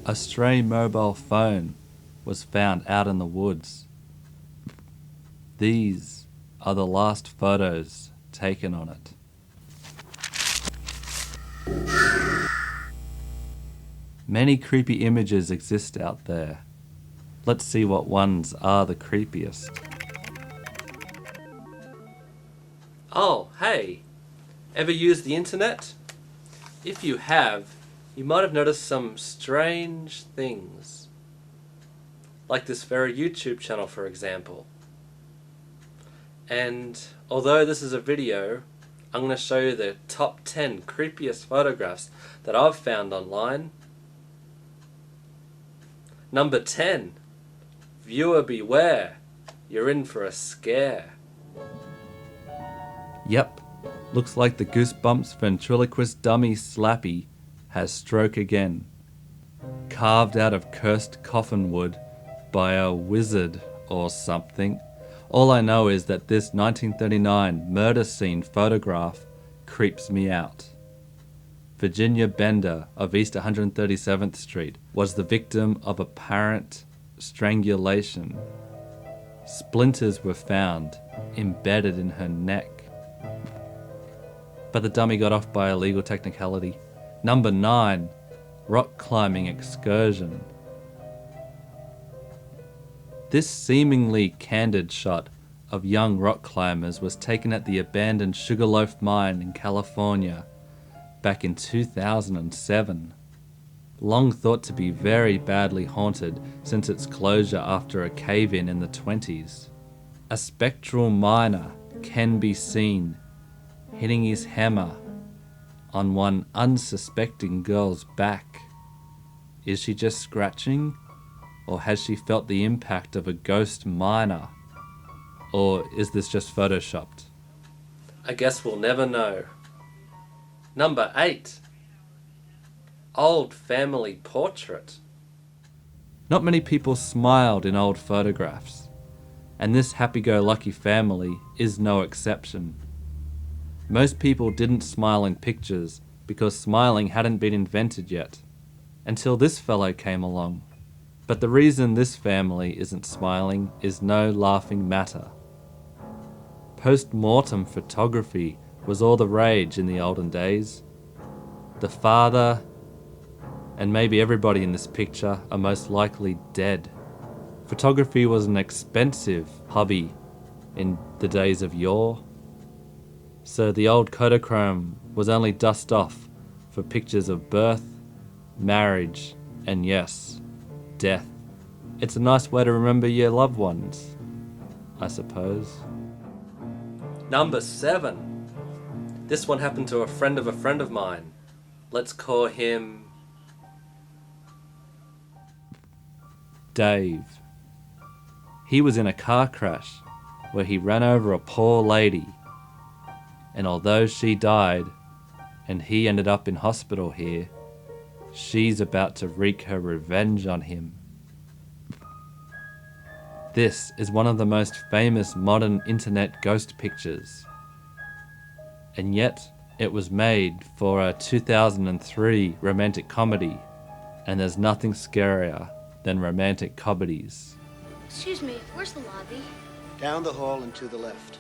A stray mobile phone was found out in the woods. These are the last photos taken on it. Many creepy images exist out there. Let's see what ones are the creepiest. Oh, hey! Ever used the internet? If you have, you might have noticed some strange things. Like this very YouTube channel, for example. And although this is a video, I'm going to show you the top 10 creepiest photographs that I've found online. Number 10. Viewer beware. You're in for a scare. Yep, looks like the Goosebumps ventriloquist dummy Slappy has stroke again. Carved out of cursed coffin wood by a wizard or something. All I know is that this 1939 murder scene photograph creeps me out. Virginia Bender of East 137th Street was the victim of apparent strangulation. Splinters were found embedded in her neck. But the dummy got off by a legal technicality. Number 9, rock climbing excursion. This seemingly candid shot of young rock climbers was taken at the abandoned Sugarloaf Mine in California back in 2007. Long thought to be very badly haunted since its closure after a cave-in in the 20s. A spectral miner can be seen hitting his hammer on one unsuspecting girl's back. Is she just scratching? Or has she felt the impact of a ghost miner? Or is this just photoshopped? I guess we'll never know. Number 8. Old family portrait. Not many people smiled in old photographs, and this happy-go-lucky family is no exception. Most people didn't smile in pictures because smiling hadn't been invented yet, until this fellow came along. But the reason this family isn't smiling is no laughing matter. Post-mortem photography was all the rage in the olden days. The father and maybe everybody in this picture are most likely dead. Photography was an expensive hobby in the days of yore. So the old Kodachrome was only dust off for pictures of birth, marriage, and yes, death. It's a nice way to remember your loved ones, I suppose. Number 7. This one happened to a friend of mine. Let's call him Dave. He was in a car crash where he ran over a poor lady, and although she died and he ended up in hospital here, she's about to wreak her revenge on him. This is one of the most famous modern internet ghost pictures, and yet it was made for a 2003 romantic comedy, and there's nothing scarier than romantic comedies. Excuse me, where's the lobby? Down the hall and to the left.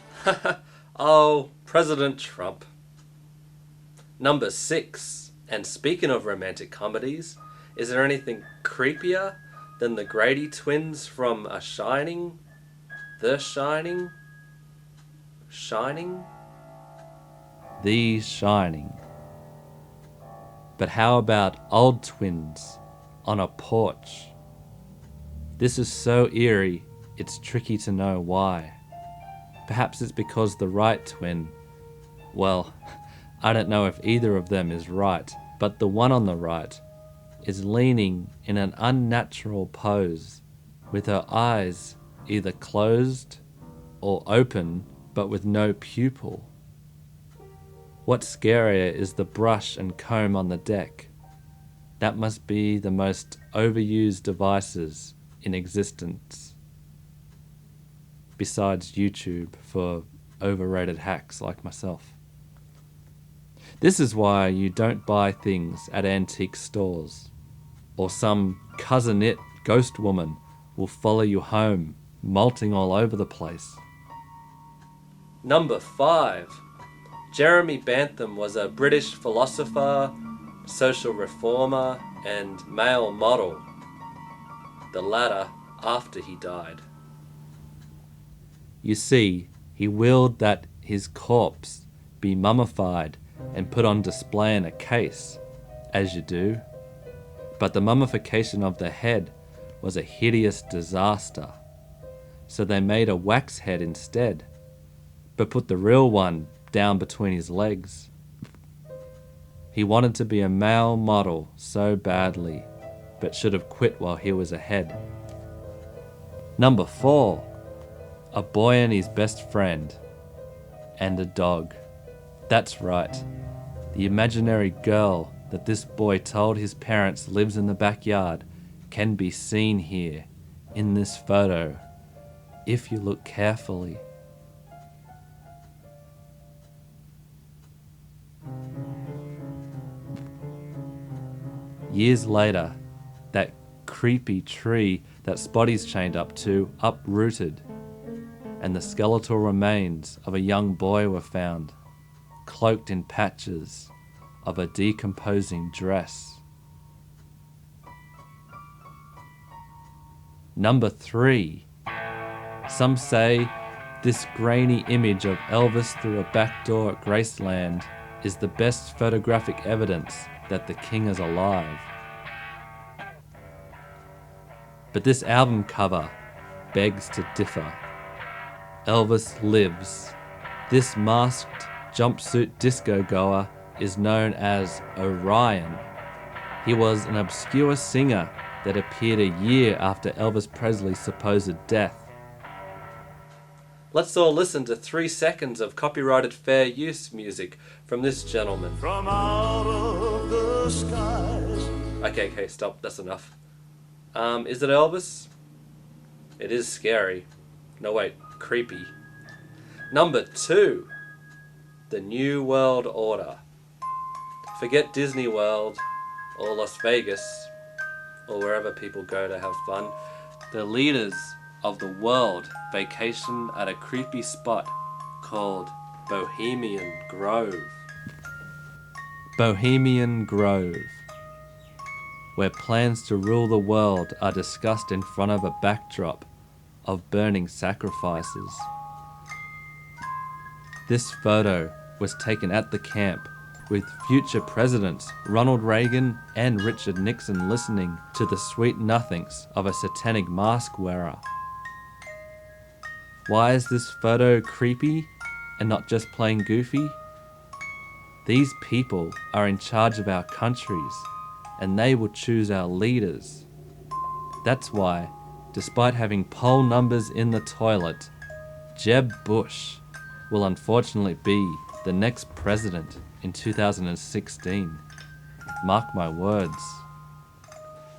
Oh, President Trump. Number 6. And speaking of romantic comedies, is there anything creepier than the Grady Twins from The Shining? Shining? The Shining. But how about old twins on a porch? This is so eerie, it's tricky to know why. Perhaps it's because the right twin, well, I don't know if either of them is right, but the one on the right is leaning in an unnatural pose, with her eyes either closed or open, but with no pupil. What's scarier is the brush and comb on the deck. That must be the most overused devices in existence, besides YouTube for overrated hacks like myself. This is why you don't buy things at antique stores. or some cousin-it ghost woman will follow you home, molting all over the place. Number 5. Jeremy Bentham was a British philosopher, social reformer, and male model. The latter after he died. You see, he willed that his corpse be mummified and put on display in a case, as you do. But the mummification of the head was a hideous disaster. So they made a wax head instead, but put the real one down between his legs. He wanted to be a male model so badly, but should have quit while he was ahead. Number 4. A boy and his best friend. And a dog. That's right. The imaginary girl that this boy told his parents lives in the backyard can be seen here, in this photo, if you look carefully. Years later, that creepy tree that Spotty's chained up to uprooted, and the skeletal remains of a young boy were found, cloaked in patches of a decomposing dress. Number 3. Some say this grainy image of Elvis through a back door at Graceland is the best photographic evidence that the king is alive. But this album cover begs to differ. Elvis lives. This masked jumpsuit disco goer is known as Orion. He was an obscure singer that appeared a year after Elvis Presley's supposed death. Let's all listen to 3 seconds of copyrighted fair use music from this gentleman. From out of the skies. Okay, stop. That's enough. Is it Elvis? It is scary. No, wait, creepy. Number 2. The New World Order. Forget Disney World or Las Vegas or wherever people go to have fun. The leaders of the world vacation at a creepy spot called Bohemian Grove. Bohemian Grove, where plans to rule the world are discussed in front of a backdrop of burning sacrifices. This photo was taken at the camp with future presidents Ronald Reagan and Richard Nixon listening to the sweet nothings of a satanic mask wearer. Why is this photo creepy and not just plain goofy? These people are in charge of our countries, and they will choose our leaders. That's why, despite having poll numbers in the toilet, Jeb Bush will unfortunately be the next president in 2016. Mark my words.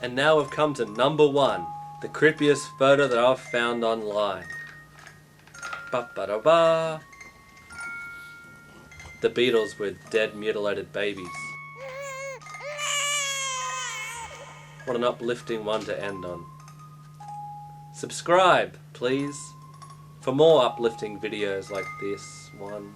And now we've come to number 1, the creepiest photo that I've found online. Ba-ba-da-ba. The Beatles with dead, mutilated babies. What an uplifting one to end on. Subscribe, please, for more uplifting videos like this one.